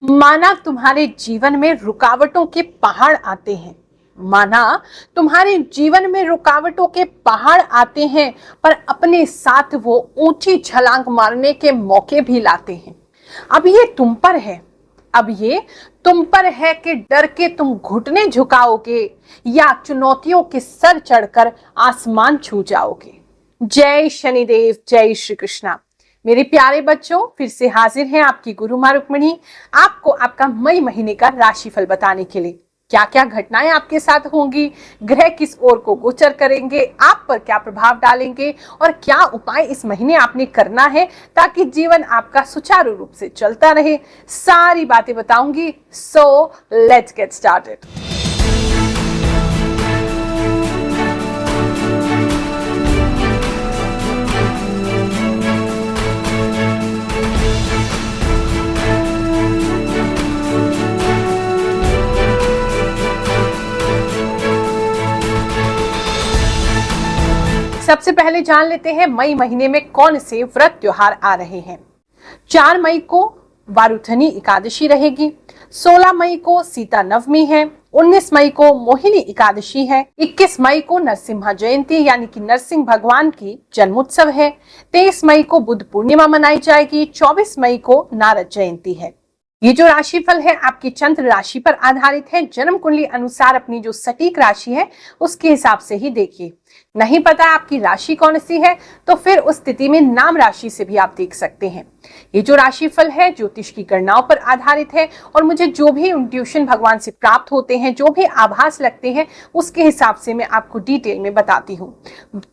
माना तुम्हारे जीवन में रुकावटों के पहाड़ आते हैं। माना तुम्हारे जीवन में रुकावटों के पहाड़ आते हैं, पर अपने साथ वो ऊंची छलांग मारने के मौके भी लाते हैं। अब ये तुम पर है। अब ये तुम पर है कि डर के तुम घुटने झुकाओगे या चुनौतियों के सर चढ़कर आसमान छू जाओगे। जय शनिदेव, जय श्री कृष्णा। मेरे प्यारे बच्चों, फिर से हाजिर हैं आपकी गुरु माँ रुक्मिणी आपको आपका मई महीने का राशिफल बताने के लिए। क्या क्या घटनाएं आपके साथ होंगी, ग्रह किस ओर को गोचर करेंगे, आप पर क्या प्रभाव डालेंगे और क्या उपाय इस महीने आपने करना है ताकि जीवन आपका सुचारू रूप से चलता रहे, सारी बातें बताऊंगी। So let's get started. सबसे पहले जान लेते हैं मई महीने में कौन से व्रत त्योहार आ रहे हैं। 4 मई को वारुथनी एकादशी रहेगी, 16 मई को सीता नवमी है, 19 मई को मोहिनी एकादशी है, 21 मई को नरसिम्हा जयंती यानी कि नरसिंह भगवान की जन्मोत्सव है, 23 मई को बुद्ध पूर्णिमा मनाई जाएगी, 24 मई को नारद जयंती है। ये जो राशिफल है आपकी चंद्र राशि पर आधारित है। जन्म कुंडली अनुसार अपनी जो सटीक राशि है उसके हिसाब से ही देखिए। नहीं पता आपकी राशि कौन सी है तो फिर उस स्थिति में नाम राशि से भी आप देख सकते हैं। ये जो राशिफल है ज्योतिष की गणनाओं पर आधारित है और मुझे जो भी इंट्यूशन भगवान से प्राप्त होते हैं, जो भी आभास लगते हैं, उसके हिसाब से मैं आपको डिटेल में बताती हूँ।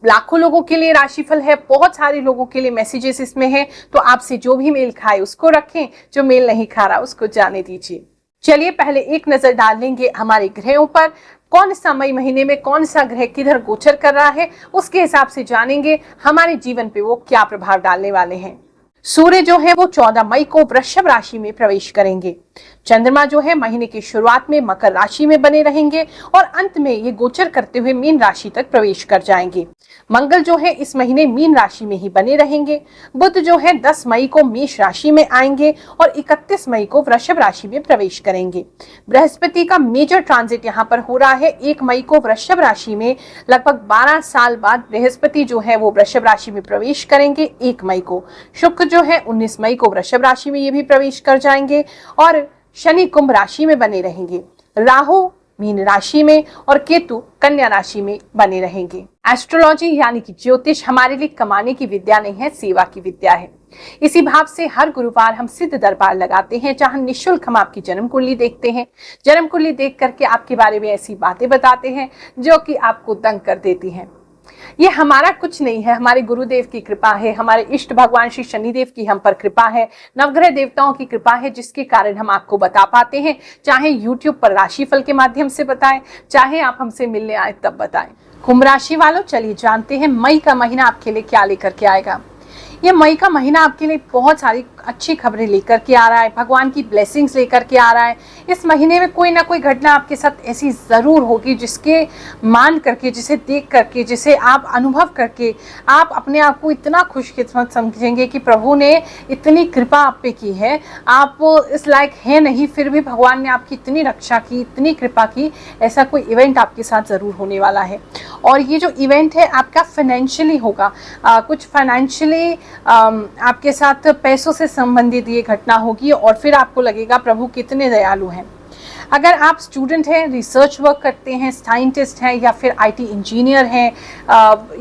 लाखों लोगों के लिए राशिफल है, बहुत सारे लोगों के लिए मैसेजेस इसमें है, तो आपसे जो भी मेल खाए उसको रखें, जो मेल नहीं खा रहा उसको जाने दीजिए। चलिए पहले एक नजर डाल लेंगे हमारे ग्रहों पर। कौन सा मई महीने में कौन सा ग्रह किधर गोचर कर रहा है, उसके हिसाब से जानेंगे हमारे जीवन पे वो क्या प्रभाव डालने वाले हैं। सूर्य जो है वो 14 मई को वृषभ राशि में प्रवेश करेंगे। चंद्रमा जो है महीने की शुरुआत में मकर राशि में बने रहेंगे और अंत में ये गोचर करते हुए मीन राशि तक प्रवेश कर जाएंगे। मंगल जो है इस महीने मीन राशि में ही बने रहेंगे। बुध जो है 10 मई को मेष राशि में आएंगे और 31 मई को वृषभ राशि में प्रवेश करेंगे। बृहस्पति का मेजर ट्रांजिट यहाँ पर हो रहा है 1 मई को वृषभ राशि में। लगभग 12 साल बाद बृहस्पति जो है वो वृषभ राशि में प्रवेश करेंगे 1 मई को। शुक्र जो है 19 मई को वृषभ राशि में ये भी प्रवेश कर जाएंगे और शनि कुंभ राशि में बने रहेंगे। राहु मीन राशि में और केतु कन्या राशि में बने रहेंगे। एस्ट्रोलॉजी यानी कि ज्योतिष हमारे लिए कमाने की विद्या नहीं है, सेवा की विद्या है। इसी भाव से हर गुरुवार हम सिद्ध दरबार लगाते हैं जहां निःशुल्क हम आपकी जन्म कुंडली देखते हैं। जन्म कुंडली देख करके आपके बारे में ऐसी बातें बताते हैं जो कि आपको दंग कर देती हैं। ये हमारा कुछ नहीं है, हमारे गुरुदेव की कृपा है, हमारे इष्ट भगवान श्री शनिदेव की हम पर कृपा है, नवग्रह देवताओं की कृपा है, जिसके कारण हम आपको बता पाते हैं। चाहे यूट्यूब पर राशिफल के माध्यम से बताएं, चाहे आप हमसे मिलने आए तब बताएं। कुंभ राशि वालों, चलिए जानते हैं मई का महीना आपके लिए क्या लेकर के आएगा। ये मई का महीना आपके लिए बहुत सारी अच्छी खबरें लेकर के आ रहा है, भगवान की ब्लेसिंग्स लेकर के आ रहा है। इस महीने में कोई ना कोई घटना आपके साथ ऐसी जरूर होगी जिसके मान करके, जिसे देख करके, जिसे आप अनुभव करके आप अपने आप को इतना खुशकिस्मत समझेंगे कि प्रभु ने इतनी कृपा आप पे की है। आप इस लायक है नहीं, फिर भी भगवान ने आपकी इतनी रक्षा की, इतनी कृपा की। ऐसा कोई इवेंट आपके साथ जरूर होने वाला है और ये जो इवेंट है आपका फाइनेंशियली होगा। कुछ फाइनेंशियली आपके साथ पैसों से संबंधित ये घटना होगी और फिर आपको लगेगा प्रभु कितने दयालु हैं। अगर आप स्टूडेंट हैं, रिसर्च वर्क करते हैं, साइंटिस्ट हैं या फिर आईटी इंजीनियर हैं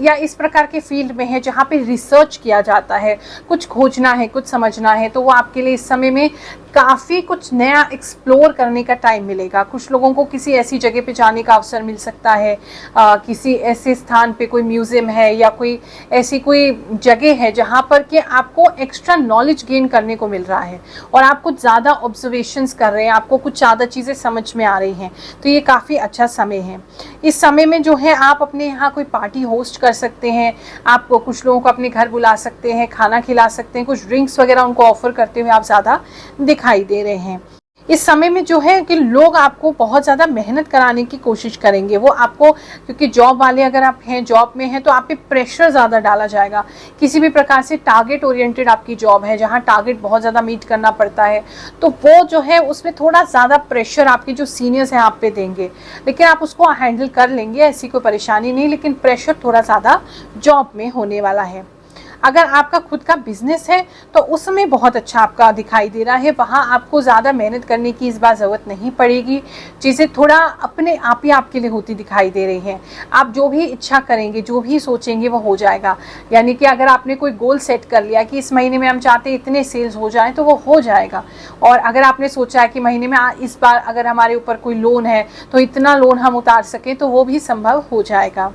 या इस प्रकार के फील्ड में है जहाँ पे रिसर्च किया जाता है, कुछ खोजना है, कुछ समझना है, तो वो आपके लिए इस समय में काफ़ी कुछ नया एक्सप्लोर करने का टाइम मिलेगा। कुछ लोगों को किसी ऐसी जगह पे जाने का अवसर मिल सकता है, किसी ऐसे स्थान पे कोई म्यूज़ियम है या कोई ऐसी कोई जगह है जहाँ पर कि आपको एक्स्ट्रा नॉलेज गेन करने को मिल रहा है और आप कुछ ज़्यादा ऑब्जर्वेशंस कर रहे हैं, आपको कुछ ज़्यादा चीज़ें समझ में आ रही हैं। तो ये काफ़ी अच्छा समय है। इस समय में जो है आप अपने यहाँ कोई पार्टी होस्ट कर सकते हैं, आप कुछ लोगों को अपने घर बुला सकते हैं, खाना खिला सकते हैं, कुछ ड्रिंक्स वगैरह उनको ऑफर करते हुए आप ज़्यादा दिखाई दे रहे हैं। इस समय में जो है कि लोग आपको बहुत ज़्यादा मेहनत कराने की कोशिश करेंगे, वो आपको, क्योंकि जॉब वाले अगर आप हैं, जॉब में हैं, तो आप पे प्रेशर ज़्यादा डाला जाएगा। किसी भी प्रकार से टारगेट ओरिएंटेड आपकी जॉब है जहाँ टारगेट बहुत ज़्यादा मीट करना पड़ता है, तो वो जो है उसमें थोड़ा ज़्यादा प्रेशर आपके जो सीनियर्स हैं आप पे देंगे, लेकिन आप उसको हैंडल कर लेंगे, ऐसी कोई परेशानी नहीं, लेकिन प्रेशर थोड़ा ज़्यादा जॉब में होने वाला है। अगर आपका खुद का बिजनेस है तो उसमें बहुत अच्छा आपका दिखाई दे रहा है, वहाँ आपको ज़्यादा मेहनत करने की इस बार ज़रूरत नहीं पड़ेगी, चीज़ें थोड़ा अपने आप ही आपके लिए होती दिखाई दे रही हैं। आप जो भी इच्छा करेंगे, जो भी सोचेंगे वो हो जाएगा। यानी कि अगर आपने कोई गोल सेट कर लिया कि इस महीने में हम चाहते हैं इतने सेल्स हो जाएं, तो वो हो जाएगा। और अगर आपने सोचा है कि महीने में इस बार अगर हमारे ऊपर कोई लोन है तो इतना लोन हम उतार सकें, तो वो भी संभव हो जाएगा।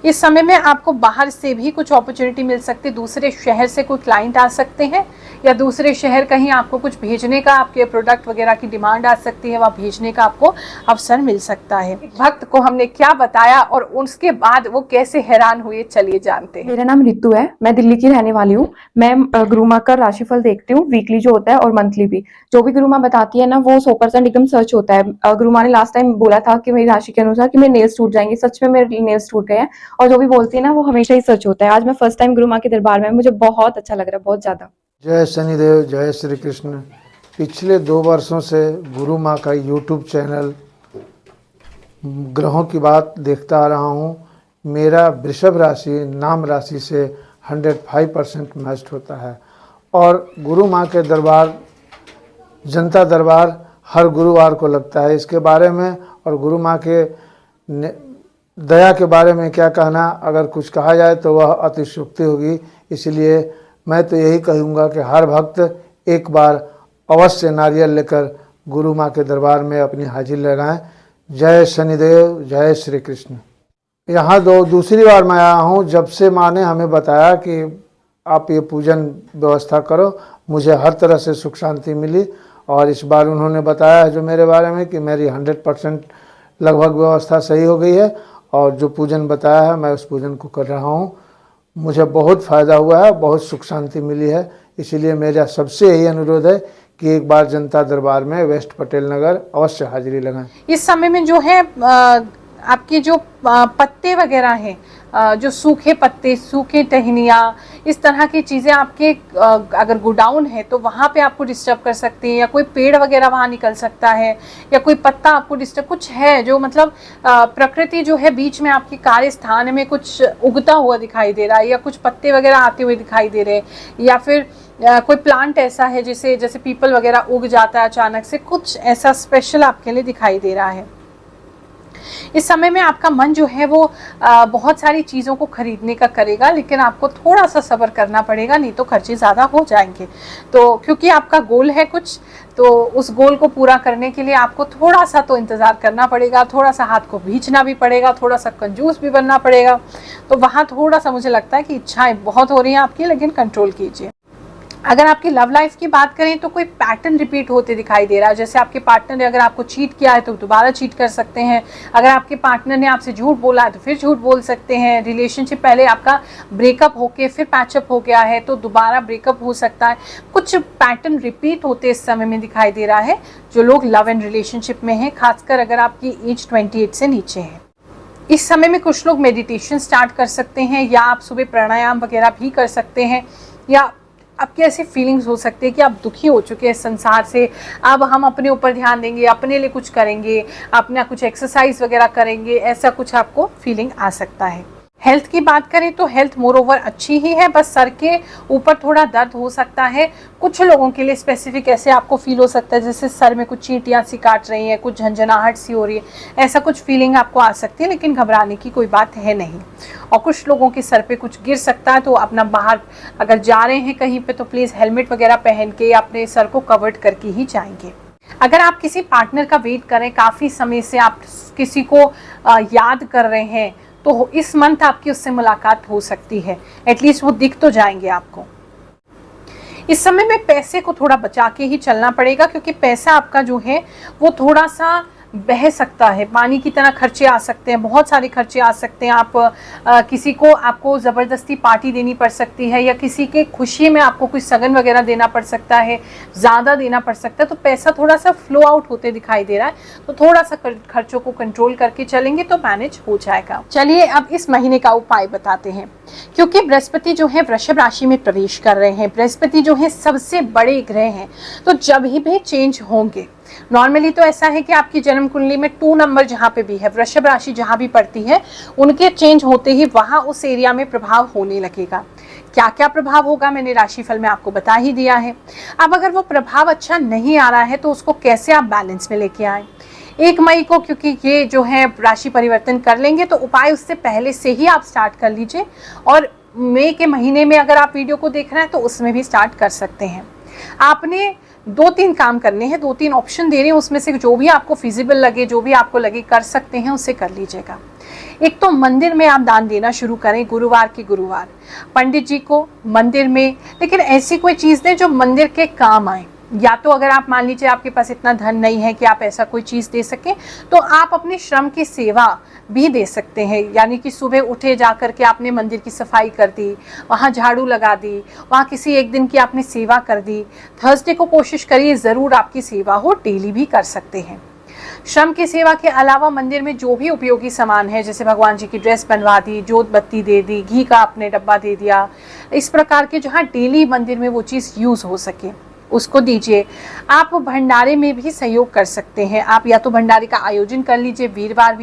इस समय में आपको बाहर से भी कुछ अपॉर्चुनिटी मिल सकती है, दूसरे शहर से कोई क्लाइंट आ सकते हैं, या दूसरे शहर कहीं आपको कुछ भेजने का, आपके प्रोडक्ट वगैरह की डिमांड आ सकती है, वहाँ भेजने का आपको अवसर मिल सकता है। भक्त को हमने क्या बताया और उसके बाद वो कैसे हैरान हुए, चलिए जानते हैं। मेरा नाम रितु है, मैं दिल्ली की रहने वाली हूँ। मैं गुरु माँ का राशिफल देखती हूँ, वीकली जो होता है और मंथली भी। जो भी गुरु माँ बताती है ना, वो 100% एकदम सच होता है। गुरु माँ ने लास्ट टाइम बोला था कि मेरी राशि के अनुसार कि मेरे नेल्स टूट जाएंगे, सच में मेरे नेल्स टूट गए हैं। और जो भी बोलती है ना, वो हमेशा ही सच होता है। आज मैं फर्स्ट टाइम गुरु माँ के दरबार में, मुझे बहुत अच्छा लग रहा है, बहुत ज्यादा। जय शनिदेव, जय श्री कृष्ण। पिछले 2 वर्षों से गुरु माँ का यूट्यूब चैनल ग्रहों की बात देखता आ रहा हूँ। मेरा वृषभ राशि नाम राशि से 105% मैच होता है, और गुरु माँ के दरबार, जनता दरबार हर गुरुवार को लगता है। इसके बारे में और गुरु माँ के दया के बारे में क्या कहना, अगर कुछ कहा जाए तो वह अतिशयोक्ति होगी। इसलिए मैं तो यही कहूँगा कि हर भक्त एक बार अवश्य नारियल लेकर गुरु माँ के दरबार में अपनी हाजिरी लगाएं। जय शनिदेव, जय श्री कृष्ण। यहाँ दूसरी बार मैं आया हूँ। जब से माँ ने हमें बताया कि आप ये पूजन व्यवस्था करो, मुझे हर तरह से सुख शांति मिली। और इस बार उन्होंने बताया जो मेरे बारे में कि मेरी 100% लगभग व्यवस्था सही हो गई है, और जो पूजन बताया है मैं उस पूजन को कर रहा हूँ। मुझे बहुत फ़ायदा हुआ है, बहुत सुख शांति मिली है। इसलिए मेरा सबसे यही अनुरोध है कि एक बार जनता दरबार में वेस्ट पटेल नगर अवश्य हाजिरी लगाएं। इस समय में जो है आपके जो पत्ते वगैरह हैं, जो सूखे पत्ते, सूखे टहनियाँ, इस तरह की चीज़ें आपके अगर गोडाउन है तो वहाँ पे आपको डिस्टर्ब कर सकती हैं, या कोई पेड़ वगैरह वहाँ निकल सकता है, या कोई पत्ता आपको डिस्टर्ब, कुछ है जो मतलब प्रकृति जो है बीच में आपके कार्य स्थान में कुछ उगता हुआ दिखाई दे रहा है, या कुछ पत्ते वगैरह आते हुए दिखाई दे रहे हैं, या फिर कोई प्लांट ऐसा है जैसे पीपल वगैरह उग जाता है अचानक से, कुछ ऐसा स्पेशल आपके लिए दिखाई दे रहा है। इस समय में आपका मन जो है वो बहुत सारी चीज़ों को खरीदने का करेगा, लेकिन आपको थोड़ा सा सब्र करना पड़ेगा, नहीं तो खर्चे ज़्यादा हो जाएंगे। तो क्योंकि आपका गोल है कुछ, तो उस गोल को पूरा करने के लिए आपको थोड़ा सा तो इंतज़ार करना पड़ेगा, थोड़ा सा हाथ को भींचना भी पड़ेगा, थोड़ा सा कंजूस भी बनना पड़ेगा। तो वहाँ थोड़ा सा मुझे लगता है कि इच्छाएं बहुत हो रही हैं आपकी, लेकिन कंट्रोल कीजिए। अगर आपकी लव लाइफ की बात करें तो कोई पैटर्न रिपीट होते दिखाई दे रहा है। जैसे आपके पार्टनर ने अगर आपको चीट किया है तो दोबारा चीट कर सकते हैं, अगर आपके पार्टनर ने आपसे झूठ बोला है तो फिर झूठ बोल सकते हैं, रिलेशनशिप पहले आपका ब्रेकअप होके फिर पैचअप हो गया है तो दोबारा ब्रेकअप हो सकता है। कुछ पैटर्न रिपीट होते इस समय में दिखाई दे रहा है जो लोग लव एंड रिलेशनशिप में हैं, खासकर अगर आपकी एज 28 से नीचे है। इस समय में कुछ लोग मेडिटेशन स्टार्ट कर सकते हैं, या आप सुबह प्राणायाम वगैरह भी कर सकते हैं, या आपकी ऐसी फीलिंग्स हो सकती है कि आप दुखी हो चुके हैं संसार से, अब हम अपने ऊपर ध्यान देंगे, अपने लिए कुछ करेंगे, अपना कुछ एक्सरसाइज वगैरह करेंगे, ऐसा कुछ आपको फीलिंग आ सकता है। हेल्थ की बात करें तो हेल्थ मोर ओवर अच्छी ही है, बस सर के ऊपर थोड़ा दर्द हो सकता है। कुछ लोगों के लिए स्पेसिफिक ऐसे आपको फील हो सकता है जैसे सर में कुछ चींटियाँ सी काट रही हैं, कुछ झंझनाहट सी हो रही है, ऐसा कुछ फीलिंग आपको आ सकती है, लेकिन घबराने की कोई बात है नहीं। और कुछ लोगों के सर पे कुछ गिर सकता है, तो अपना बाहर अगर जा रहे हैं कहीं पे तो प्लीज़ हेलमेट वगैरह पहन के अपने सर को कवर्ड करके ही जाएंगे। अगर आप किसी पार्टनर का वेट करें, काफ़ी समय से आप किसी को याद कर रहे हैं, तो इस मंथ आपकी उससे मुलाकात हो सकती है, एटलीस्ट वो दिख तो जाएंगे आपको। इस समय में पैसे को थोड़ा बचा के ही चलना पड़ेगा, क्योंकि पैसा आपका जो है वो थोड़ा सा बह सकता है, पानी की तरह खर्चे आ सकते हैं, बहुत सारे खर्चे आ सकते हैं। आप किसी को आपको ज़बरदस्ती पार्टी देनी पड़ सकती है, या किसी के खुशी में आपको कुछ सगन वगैरह देना पड़ सकता है, ज़्यादा देना पड़ सकता है। तो पैसा थोड़ा सा फ्लो आउट होते दिखाई दे रहा है, तो थोड़ा सा खर्चों को कंट्रोल करके चलेंगे तो मैनेज हो जाएगा। चलिए अब इस महीने का उपाय बताते हैं। क्योंकि बृहस्पति जो है वृषभ राशि में प्रवेश कर रहे हैं, बृहस्पति जो है सबसे बड़े ग्रह हैं, तो जब भी चेंज होंगे, नॉर्मली तो ऐसा है कि आपकी जन्म कुंडली में 2 नंबर जहाँ पे भी है, वृषभ राशि जहाँ भी पड़ती है, उनके चेंज होते ही वहाँ उस एरिया में प्रभाव होने लगेगा। क्या क्या प्रभाव होगा मैंने राशिफल में आपको बता ही दिया है। अब अगर वो प्रभाव अच्छा नहीं आ रहा है तो उसको कैसे आप बैलेंस में लेके आए। 1 मई को क्योंकि ये जो है राशि परिवर्तन कर लेंगे, तो उपाय उससे पहले से ही आप स्टार्ट कर लीजिए, और मई के महीने में अगर आप वीडियो को देख रहे हैं तो उसमें भी स्टार्ट कर सकते हैं। आपने 2-3 काम करने हैं, 2-3 ऑप्शन दे रहे हैं, उसमें से जो भी आपको फिजिबल लगे, जो भी आपको लगे कर सकते हैं, उसे कर लीजिएगा। एक तो मंदिर में आप दान देना शुरू करें, गुरुवार के गुरुवार पंडित जी को मंदिर में, लेकिन ऐसी कोई चीज़ दें जो मंदिर के काम आए। या तो अगर आप मान लीजिए आपके पास इतना धन नहीं है कि आप ऐसा कोई चीज़ दे सकें, तो आप अपने श्रम की सेवा भी दे सकते हैं। यानी कि सुबह उठे जा कर के आपने मंदिर की सफाई कर दी, वहाँ झाड़ू लगा दी, वहाँ किसी एक दिन की आपने सेवा कर दी। थर्सडे को कोशिश करिए ज़रूर आपकी सेवा हो, डेली भी कर सकते हैं। श्रम की सेवा के अलावा मंदिर में जो भी उपयोगी सामान है, जैसे भगवान जी की ड्रेस बनवा दी, जोत बत्ती दे दी, घी का आपने डब्बा दे दिया, इस प्रकार के जहाँ डेली मंदिर में वो चीज़ यूज़ हो सके उसको दीजिए। आप भंडारे में भी सहयोग कर सकते हैं। आप या तो भंडारे का आयोजन कर लीजिए वीरवार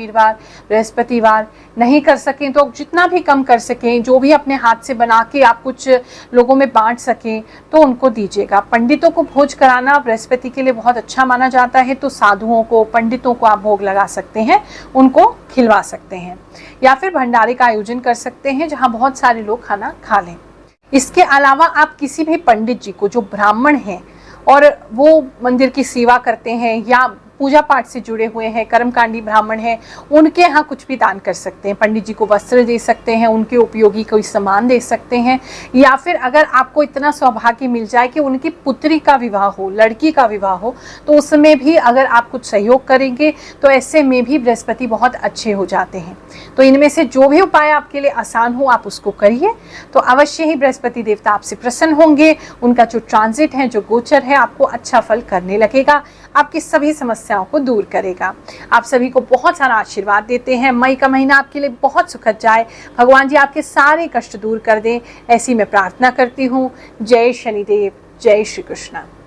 बृहस्पतिवार, नहीं कर सकें तो जितना भी कम कर सकें, जो भी अपने हाथ से बना के आप कुछ लोगों में बांट सकें तो उनको दीजिएगा। पंडितों को भोज कराना बृहस्पति के लिए बहुत अच्छा माना जाता है, तो साधुओं को, पंडितों को आप भोग लगा सकते हैं, उनको खिलवा सकते हैं, या फिर भंडारे का आयोजन कर सकते हैं जहाँ बहुत सारे लोग खाना खा लें। इसके अलावा आप किसी भी पंडित जी को जो ब्राह्मण हैं और वो मंदिर की सेवा करते हैं या पूजा पाठ से जुड़े हुए हैं, कर्मकांडी ब्राह्मण हैं, उनके यहाँ कुछ भी दान कर सकते हैं। पंडित जी को वस्त्र दे सकते हैं, उनके उपयोगी कोई सामान दे सकते हैं, या फिर अगर आपको इतना सौभाग्य मिल जाए कि उनकी पुत्री का विवाह हो, लड़की का विवाह हो, तो उसमें भी अगर आप कुछ सहयोग करेंगे तो ऐसे में भी बृहस्पति बहुत अच्छे हो जाते हैं। तो इनमें से जो भी उपाय आपके लिए आसान हो आप उसको करिए, तो अवश्य ही बृहस्पति देवता आपसे प्रसन्न होंगे। उनका जो ट्रांजिट है, जो गोचर है, आपको अच्छा फल करने लगेगा, आपकी सभी समस्याओं को दूर करेगा। आप सभी को बहुत सारा आशीर्वाद देते हैं। मई का महीना आपके लिए बहुत सुखद जाए, भगवान जी आपके सारे कष्ट दूर कर दें, ऐसी मैं प्रार्थना करती हूँ। जय शनिदेव, जय श्री कृष्ण।